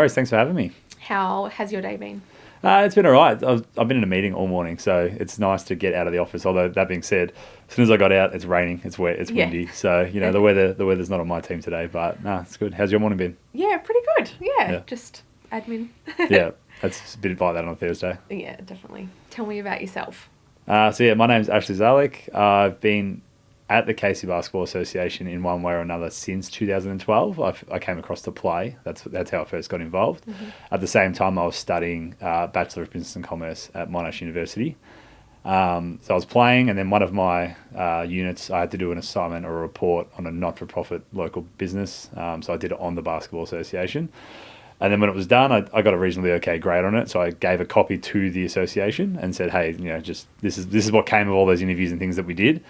worries. Thanks for having me. How has your day been? It's been all right. I've been in a meeting all morning, so it's nice to get out of the office. Although, that being said, as soon as I got out, it's raining, it's wet, it's windy. So, the weather's not on my team today, but no, it's good. How's your morning been? Yeah, pretty good. Yeah. Just admin. Yeah, it's a bit like that on a Thursday. Yeah, definitely. Tell me about yourself. My name's Ashley Szalek. I've been at the Casey Basketball Association in one way or another since 2012. I came across to play. That's how I first got involved. Mm-hmm. At the same time, I was studying Bachelor of Business and Commerce at Monash University. So I was playing, and then one of my units, I had to do an assignment or a report on a not-for-profit local business. So I did it on the Basketball Association. And then when it was done, I got a reasonably okay grade on it. So I gave a copy to the association and said, hey, just this is what came of all those interviews and things that we did.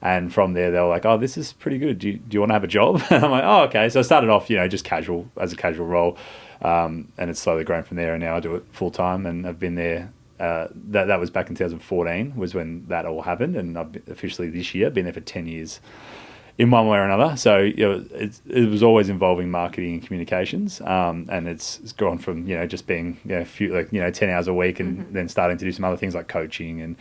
And from there, they were like, oh, this is pretty good. Do you want to have a job? And I'm like, oh, okay. So I started off, just casual, as a casual role. And it's slowly grown from there. And now I do it full time. And I've been there. That was back in 2014 was when that all happened. And I've officially this year been there for 10 years in one way or another. So it was always involving marketing and communications. And it's gone from, just being, 10 hours a week and then starting to do some other things like coaching and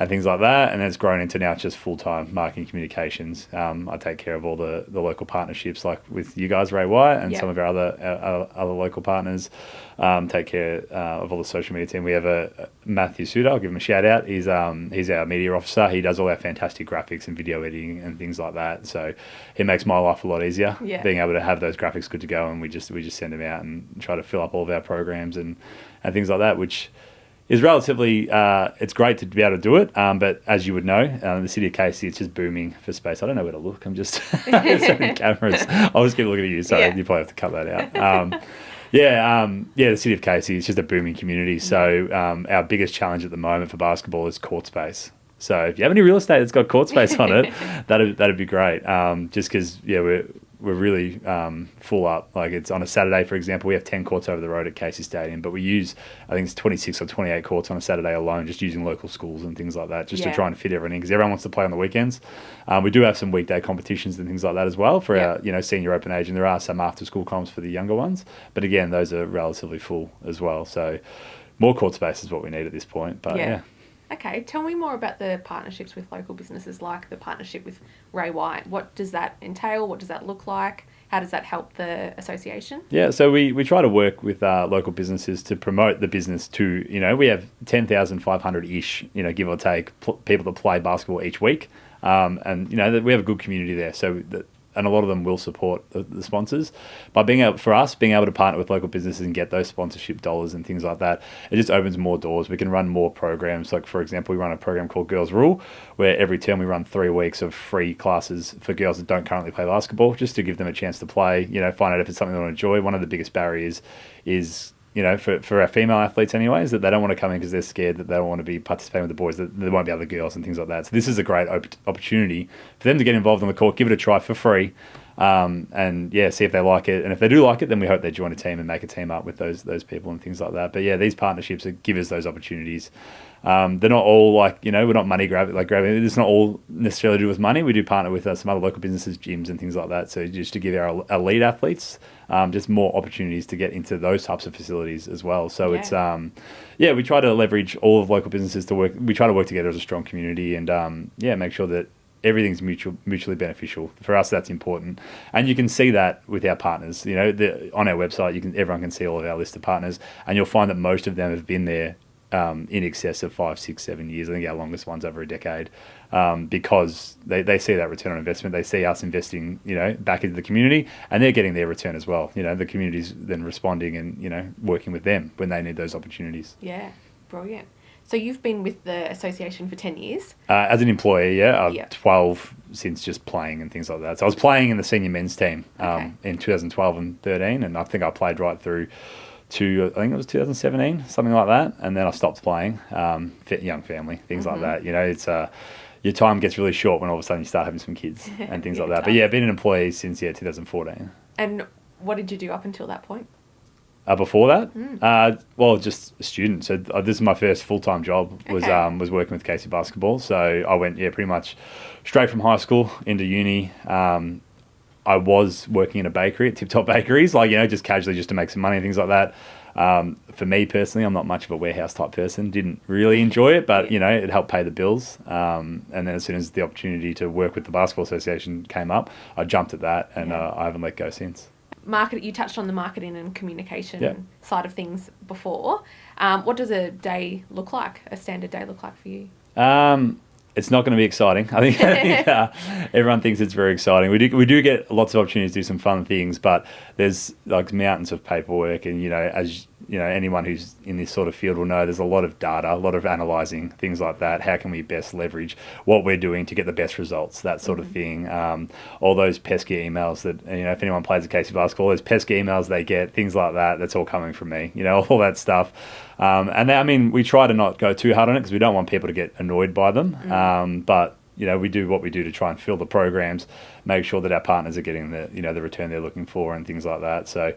things like that. And it's grown into now just full-time marketing communications. I take care of all the local partnerships, like with you guys, Ray White, and some of our other local partners. Take care of all the social media team. We have a Matthew Suter. I'll give him a shout out. He's our media officer. He does all our fantastic graphics and video editing and things like that. So it makes my life a lot easier, being able to have those graphics good to go, and we just send them out and try to fill up all of our programs and things like that, which is relatively, it's great to be able to do it, but as you would know, the city of Casey, it's just booming for space. I don't know where to look. I'm just, there's so many cameras. I'll just keep looking at you, so you probably have to cut that out. The city of Casey is just a booming community. So our biggest challenge at the moment for basketball is court space. So if you have any real estate that's got court space on it, that'd be great. Just because we're really full up. Like, it's on a Saturday, for example, we have 10 courts over the road at Casey Stadium, but we use, I think it's 26 or 28 courts on a Saturday alone, just using local schools and things like that, just to try and fit everything, because everyone wants to play on the weekends. We do have some weekday competitions and things like that as well for our senior open age, and there are some after school comps for the younger ones, but again, those are relatively full as well. So more court space is what we need at this point. But Okay, tell me more about the partnerships with local businesses, like the partnership with Ray White. What does that entail? What does that look like? How does that help the association? Yeah, so we try to work with local businesses to promote the business to, we have 10,500-ish, give or take, people that play basketball each week. And, we have a good community there. So and a lot of them will support the sponsors. By being able to partner with local businesses and get those sponsorship dollars and things like that, it just opens more doors. We can run more programs. Like, for example, we run a program called Girls Rule, where every term we run 3 weeks of free classes for girls that don't currently play basketball, just to give them a chance to play, find out if it's something they want to enjoy. One of the biggest barriers is for our female athletes anyways, that they don't want to come in because they're scared that they don't want to be participating with the boys, that there won't be other girls and things like that. So this is a great opportunity for them to get involved on the court, give it a try for free, and see if they like it. And if they do like it, then we hope they join a team and make a team up with those people and things like that. But these partnerships give us those opportunities. They're not all we're not money grabbing. It's not all necessarily to do with money. We do partner with some other local businesses, gyms and things like that. So just to give our elite athletes just more opportunities to get into those types of facilities as well. So it's we try to leverage all of local businesses to work. We try to work together as a strong community and make sure that everything's mutually beneficial. For us, that's important, and you can see that with our partners. On our website, everyone can see all of our list of partners, and you'll find that most of them have been there in excess of 5, 6, 7 years. I think our longest one's over a decade, because they see that return on investment. They see us investing, back into the community, and they're getting their return as well. The community's then responding and, working with them when they need those opportunities. Yeah, brilliant. So you've been with the association for 10 years? As an employee, 12 since just playing and things like that. So I was playing in the senior men's team in 2012 and 13, and I think I played right through to, I think it was 2017, something like that. And then I stopped playing, young family, things like that. It's your time gets really short when all of a sudden you start having some kids and things like that. But I've been an employee since 2014. And what did you do up until that point? Before that, just a student. So this is my first full-time job. Was working with Casey Basketball. So I went pretty much straight from high school into uni. I was working in a bakery at Tip Top Bakeries, like, just casually just to make some money and things like that. For me personally, I'm not much of a warehouse type person. Didn't really enjoy it, but, it helped pay the bills. And then as soon as the opportunity to work with the Basketball Association came up, I jumped at that, and I haven't let go since. You touched on the marketing and communication side of things before. What does a day look like, a standard day look like for you? It's not going to be exciting. I think everyone thinks it's very exciting. We do get lots of opportunities to do some fun things, but there's like mountains of paperwork, and as anyone who's in this sort of field will know, there's a lot of data, a lot of analysing, things like that. How can we best leverage what we're doing to get the best results? That sort of thing. All those pesky emails that if anyone plays a Casey basketball, those pesky emails they get, things like that. That's all coming from me. All that stuff. And we try to not go too hard on it because we don't want people to get annoyed by them. But we do what we do to try and fill the programs, make sure that our partners are getting the return they're looking for and things like that. So,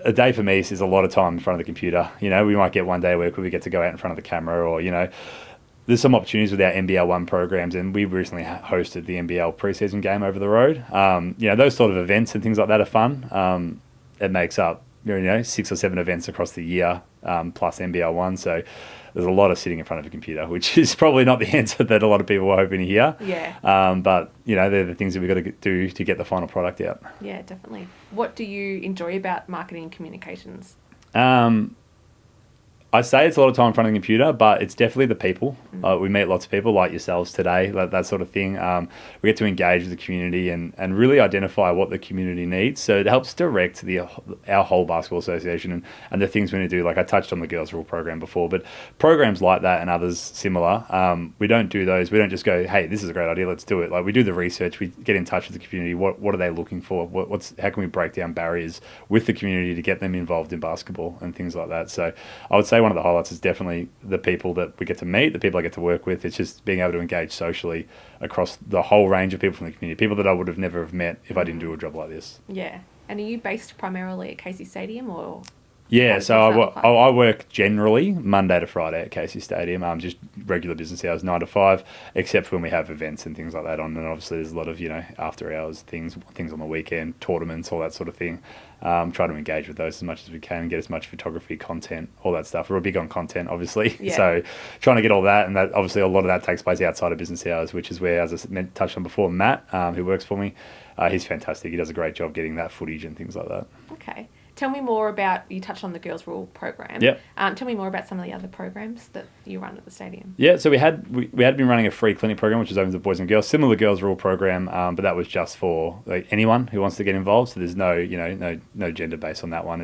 a day for me is a lot of time in front of the computer. We might get one day where we get to go out in front of the camera, or there's some opportunities with our NBL 1 programs, and we recently hosted the NBL preseason game over the road. Those sort of events and things like that are fun. It makes up 6 or 7 events across the year, plus NBL 1. So there's a lot of sitting in front of a computer, which is probably not the answer that a lot of people were hoping to hear. Yeah. But, they're the things that we've got to do to get the final product out. Yeah, definitely. What do you enjoy about marketing and communications? I say it's a lot of time in front of the computer, but it's definitely the people. We meet lots of people like yourselves today, that sort of thing. We get to engage with the community and really identify what the community needs. So it helps direct our whole basketball association and the things we need to do. Like I touched on the Girls Rule program before, but programs like that and others similar, we don't do those. We don't just go, hey, this is a great idea, let's do it. Like we do the research, we get in touch with the community. What are they looking for? How can we break down barriers with the community to get them involved in basketball and things like that? So I would say one of the highlights is definitely the people that we get to meet, the people I get to work with. It's just being able to engage socially across the whole range of people from the community, people that I would have never have met if I didn't do a job like this. Yeah. And are you based primarily at Casey Stadium or? Yeah, so I work generally Monday to Friday at Casey Stadium, just regular business hours, 9 to 5, except for when we have events and things like that on. And obviously there's a lot of, after hours, things on the weekend, tournaments, all that sort of thing. Try to engage with those as much as we can, get as much photography, content, all that stuff. We're big on content, obviously. Yeah. So trying to get all that, and that obviously a lot of that takes place outside of business hours, which is where, as I touched on before, Matt, who works for me, he's fantastic. He does a great job getting that footage and things like that. Okay. Tell me more about, you touched on the Girls Rule program. Yep. Tell me more about some of the other programs that you run at the stadium. Yeah, so we had been running a free clinic program, which is open to boys and girls, similar to the Girls Rule program, but that was just for anyone who wants to get involved. So there's no gender base on that one.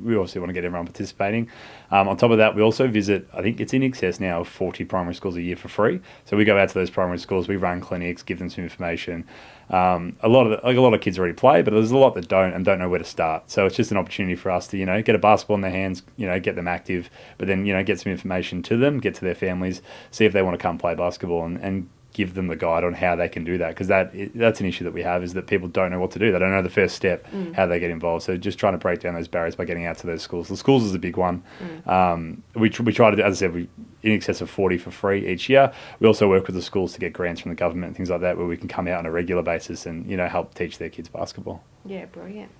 We obviously want to get everyone participating. On top of that, we also visit, I think it's in excess now of 40 primary schools a year for free. So we go out to those primary schools, we run clinics, give them some information. A lot of kids already play, but there's a lot that don't know where to start. So it's just an opportunity for us to get a basketball in their hands, get them active, but then get some information to them, get to their families, see if they want to come play basketball, and give them the guide on how they can do that, because that's an issue that we have, is that people don't know what to do. They don't know the first step, how they get involved. So just trying to break down those barriers by getting out to those schools. The schools is a big one. We try to do, as I said, in excess of 40 for free each year. We also work with the schools to get grants from the government and things like that, where we can come out on a regular basis and help teach their kids basketball. Yeah, brilliant.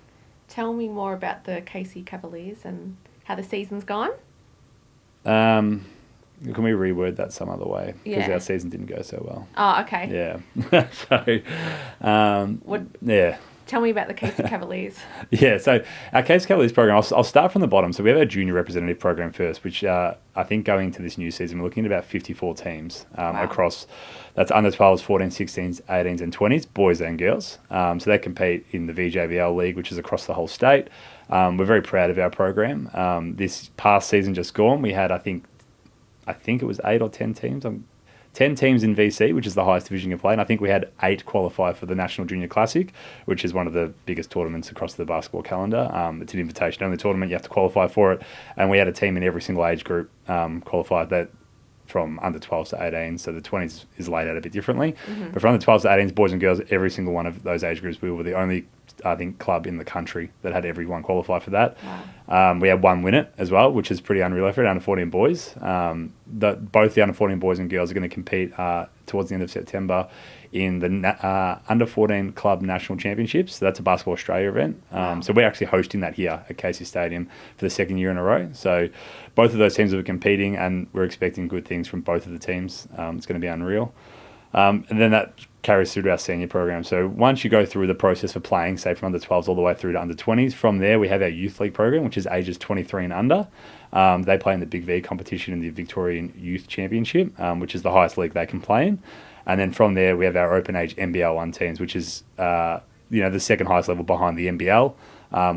Tell me more about the Casey Cavaliers and how the season's gone. Can we reword that some other way? Because our season didn't go so well. Oh, okay. Yeah. Yeah. Tell me about the Casey Cavaliers. Yeah, so our Casey Cavaliers program, I'll start from the bottom. So we have our junior representative program first, which I think going into this new season, we're looking at about 54 teams across, that's under 12s, 14s, 16s, 18s and 20s, boys and girls. So they compete in the VJBL League, which is across the whole state. We're very proud of our program. This past season just gone, we had, I think it was 8 or 10 teams. 10 teams in VC, which is the highest division you can play, and I think we had 8 qualify for the National Junior Classic, which is one of the biggest tournaments across the basketball calendar. It's an invitation-only tournament. You have to qualify for it, and we had a team in every single age group qualify that from under 12s to 18s, so the 20s is laid out a bit differently. But from under 12s to 18s, boys and girls, every single one of those age groups, we were the only I think, club in the country that had everyone qualify for that. Wow. We had one win it as well, which is pretty unreal effort, under 14 boys. Both the under 14 boys and girls are going to compete towards the end of September in the under 14 club national championships. So that's a Basketball Australia event. So we're actually hosting that here at Casey Stadium for the second year in a row. So both of those teams will be competing, and we're expecting good things from both of the teams. It's going to be unreal. And then that carries through to our senior program. So once you go through the process of playing, say from under 12s all the way through to under 20s, from there we have our youth league program, which is ages 23 and under. They play in the Big V competition in the Victorian Youth Championship, which is the highest league they can play in. And then from there we have our open age NBL 1 teams, which is the second highest level behind the NBL.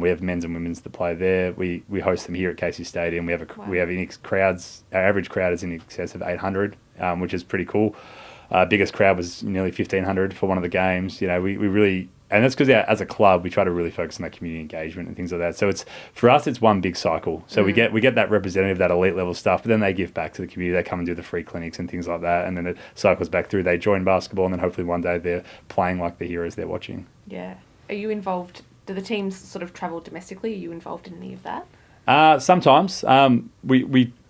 We have men's and women's that play there. We host them here at Casey Stadium. We have crowds. Our average crowd is in excess of 800, which is pretty cool. Biggest crowd was nearly 1,500 for one of the games. We really, and that's because as a club we try to really focus on that community engagement and things like that. So for us it's one big cycle. So we get that representative, that elite level stuff, but then they give back to the community. They come and do the free clinics and things like that, and then it cycles back through. They join basketball, and then hopefully one day they're playing like the heroes they're watching. Yeah. Are you involved? Do the teams sort of travel domestically? Are you involved in any of that? Sometimes.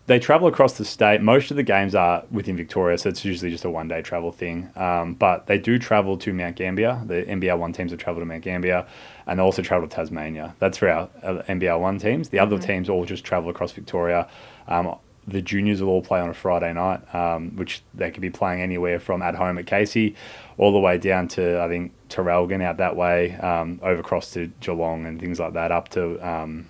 They travel across the state. Most of the games are within Victoria, so it's usually just a one-day travel thing. But they do travel to Mount Gambier. The NBL 1 teams will travel to Mount Gambier, and they also travel to Tasmania. That's for our NBL 1 teams. The other teams all just travel across Victoria. The juniors will all play on a Friday night, which they could be playing anywhere from at home at Casey all the way down to, I think, Terrelgan out that way, over across to Geelong and things like that, up to...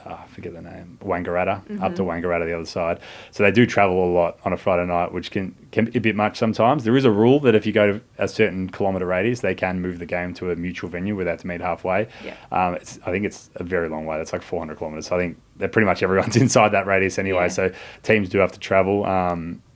I forget the name, Wangaratta, up to Wangaratta the other side. So they do travel a lot on a Friday night, which can be a bit much sometimes. There is a rule that if you go to a certain kilometre radius, they can move the game to a mutual venue where they have to meet halfway. Yeah. I think it's a very long way. That's like 400 kilometres. So I think that pretty much everyone's inside that radius anyway. Yeah. So teams do have to travel,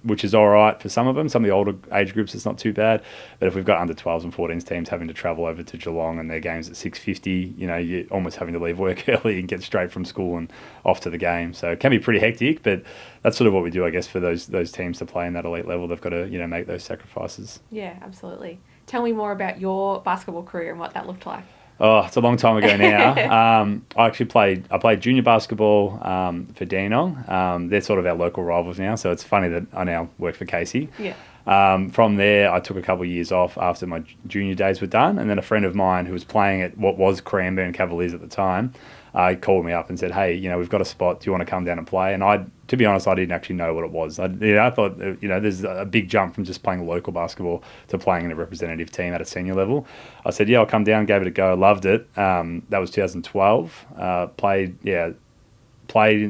which is all right for some of them. Some of the older age groups, it's not too bad. But if we've got under 12s and 14s teams having to travel over to Geelong and their games at 6:50, you're almost having to leave work early and get straight from school and off to the game. So it can be pretty hectic, but that's sort of what we do, I guess, for those teams to play in that elite level. They've got to, make those sacrifices. Yeah, absolutely. Tell me more about your basketball career and what that looked like. Oh, it's a long time ago now. I played junior basketball for Dandenong. They're sort of our local rivals now, so it's funny that I now work for Casey. Yeah. From there, I took a couple of years off after my junior days were done, and then a friend of mine who was playing at what was Cranbourne Cavaliers at the time called me up and said, "Hey, we've got a spot. Do you want to come down and play?" And to be honest, I didn't actually know what it was. I thought, there's a big jump from just playing local basketball to playing in a representative team at a senior level. I said, "Yeah, I'll come down." Gave it a go. I loved it. That was 2012. Played.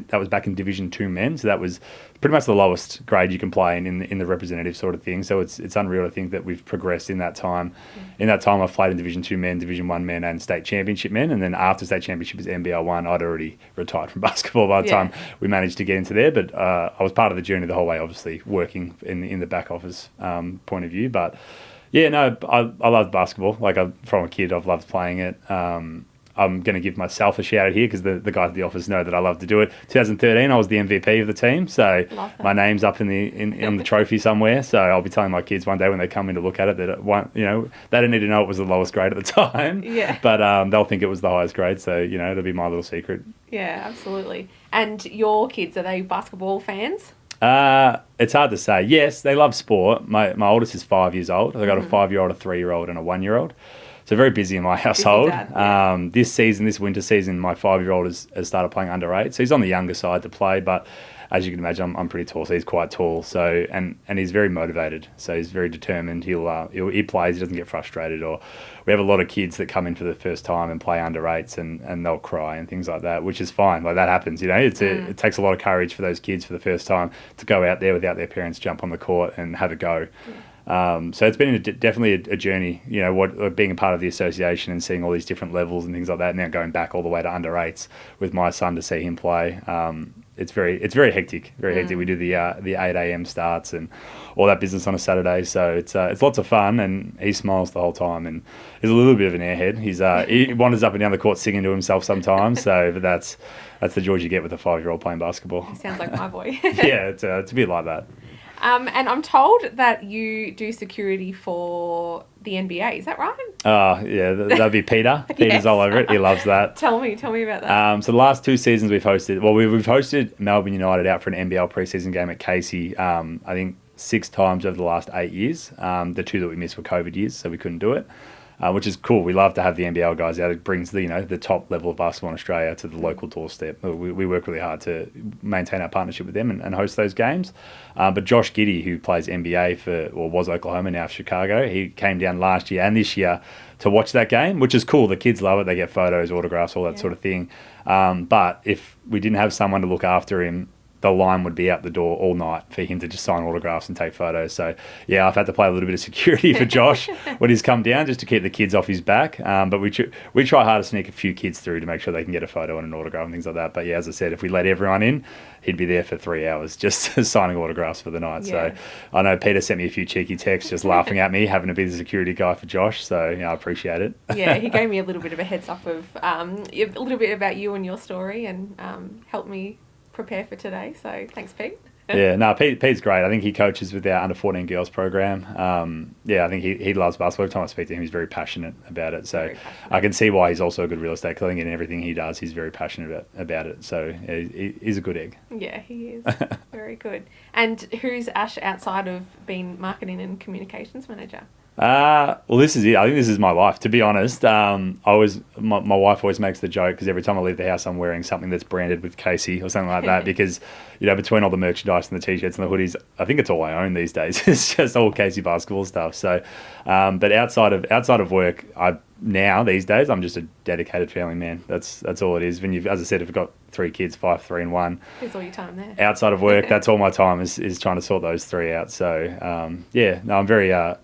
That was back in Division 2 men, so that was pretty much the lowest grade you can play in the representative sort of thing. So it's unreal to think that we've progressed in that time. In that time, I've played in Division 2 men, Division 1 men, and State Championship men. And then after State Championship is NBL 1, I'd already retired from basketball by the time we managed to get into there. But I was part of the journey the whole way, obviously working in the back office point of view. But yeah, no, I loved basketball. From a kid, I've loved playing it. I'm going to give myself a shout out here because the guys at the office know that I love to do it. 2013, I was the MVP of the team, so my name's up in the trophy somewhere. So I'll be telling my kids one day when they come in to look at it that they don't need to know it was the lowest grade at the time. Yeah. But they'll think it was the highest grade, so it'll be my little secret. Yeah, absolutely. And your kids, are they basketball fans? It's hard to say. Yes, they love sport. My oldest is 5 years old. I've got a 5-year-old, a 3-year-old, and a 1-year-old. So very busy in my household. Busy dad, yeah. This winter season, my 5-year-old has started playing under 8. So he's on the younger side to play, but as you can imagine, I'm pretty tall, so he's quite tall. So and he's very motivated. So he's very determined. He plays. He doesn't get frustrated. Or we have a lot of kids that come in for the first time and play under 8s and they'll cry and things like that, which is fine. That happens. It takes a lot of courage for those kids for the first time to go out there without their parents, jump on the court and have a go. Yeah. So it's been definitely a journey, being a part of the association and seeing all these different levels and things like that. Now going back all the way to under 8s with my son to see him play. It's very hectic, very hectic. We do the 8 a.m. starts and all that business on a Saturday. So it's lots of fun, and he smiles the whole time. And he's a little bit of an airhead. He wanders up and down the court singing to himself sometimes. But that's the joy you get with a 5-year-old playing basketball. He sounds like my boy. Yeah, it's a bit like that. And I'm told that you do security for the NBA. Is that right? Yeah, that'd be Peter. Peter's Yes. all over it. He loves that. Tell me about that. So the last 2 seasons we've hosted Melbourne United out for an NBL preseason game at Casey. I think 6 times over the last 8 years. The 2 that we missed were COVID years, so we couldn't do it. Which is cool. We love to have the NBL guys out. It brings the top level of basketball in Australia to the local doorstep. We work really hard to maintain our partnership with them and host those games. But Josh Giddey, who plays NBA was Oklahoma, now for Chicago, he came down last year and this year to watch that game, which is cool. The kids love it. They get photos, autographs, all that sort of thing. But if we didn't have someone to look after him, the line would be out the door all night for him to just sign autographs and take photos. So, yeah, I've had to play a little bit of security for Josh when he's come down just to keep the kids off his back. But we try hard to sneak a few kids through to make sure they can get a photo and an autograph and things like that. But, yeah, as I said, if we let everyone in, he'd be there for 3 hours just signing autographs for the night. Yeah. So I know Peter sent me a few cheeky texts just laughing at me, having to be the security guy for Josh. So, I appreciate it. Yeah, he gave me a little bit of a heads up of a little bit about you and your story and helped me prepare for today, so thanks, Pete. Yeah, no, Pete's great. I think he coaches with our under 14 girls program. I think he loves basketball. Every time I speak to him, he's very passionate about it. So I can see why he's also a good real estate. Because I think in everything he does, he's very passionate about it. So he's a good egg. Yeah, he is. Very good. And who's Ash outside of being marketing and communications manager? Well, this is it. I think this is my life, to be honest. My wife always makes the joke because every time I leave the house, I'm wearing something that's branded with Casey or something like that because, between all the merchandise and the T-shirts and the hoodies, I think it's all I own these days. It's just all Casey basketball stuff. So, but outside of work, these days, I'm just a dedicated family man. That's all it is. As I said, if you've got 3 kids, 5, 3 and 1. There's all your time there. Outside of work, that's all my time is trying to sort those 3 out. So, I'm very...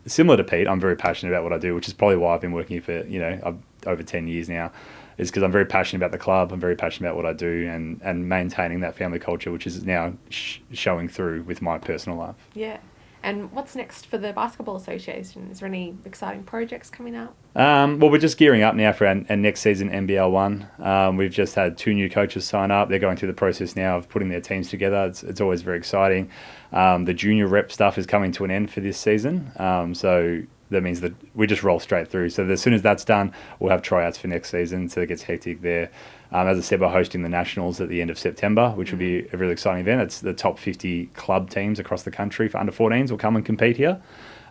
similar to Pete, I'm very passionate about what I do, which is probably why I've been working here for, over 10 years now, is because I'm very passionate about the club. I'm very passionate about what I do and maintaining that family culture, which is now showing through with my personal life. Yeah. And what's next for the Basketball Association? Is there any exciting projects coming up? Well, we're just gearing up now for our next season, NBL 1. We've just had 2 new coaches sign up. They're going through the process now of putting their teams together. It's always very exciting. The junior rep stuff is coming to an end for this season. So that means that we just roll straight through. So as soon as that's done, we'll have tryouts for next season. So it gets hectic there. As I said, we're hosting the Nationals at the end of September, which will be a really exciting event. It's the top 50 club teams across the country for under 14s will come and compete here.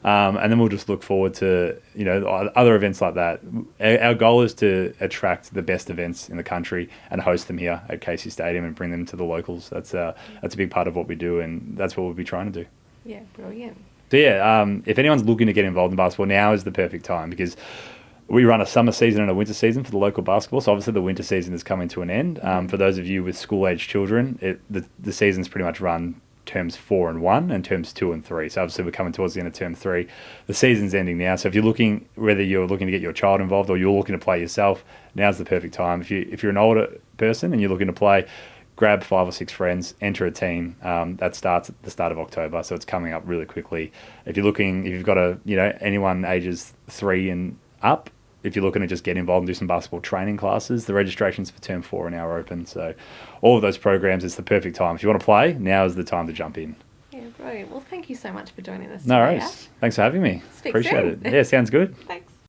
And then we'll just look forward to, other events like that. Our goal is to attract the best events in the country and host them here at Casey Stadium and bring them to the locals. That's a big part of what we do, and that's what we'll be trying to do. Yeah, brilliant. So if anyone's looking to get involved in basketball, now is the perfect time because we run a summer season and a winter season for the local basketball. So obviously the winter season is coming to an end. For those of you with school-age children, the season's pretty much run terms 4 and 1 and terms 2 and 3. So obviously we're coming towards the end of term 3. The season's ending now. So if whether you're looking to get your child involved or you're looking to play yourself, now's the perfect time. If you're an older person and you're looking to play, grab 5 or 6 friends, enter a team. That starts at the start of October, so it's coming up really quickly. If you've got anyone ages 3 and up, if you're looking to just get involved and do some basketball training classes, the registrations for term 4 are now open. So all of those programs, it's the perfect time. If you want to play, now is the time to jump in. Yeah, brilliant. Well, thank you so much for joining us No today, worries. Ash. Thanks for having me. Speak Appreciate soon. it. Yeah, sounds good. Thanks.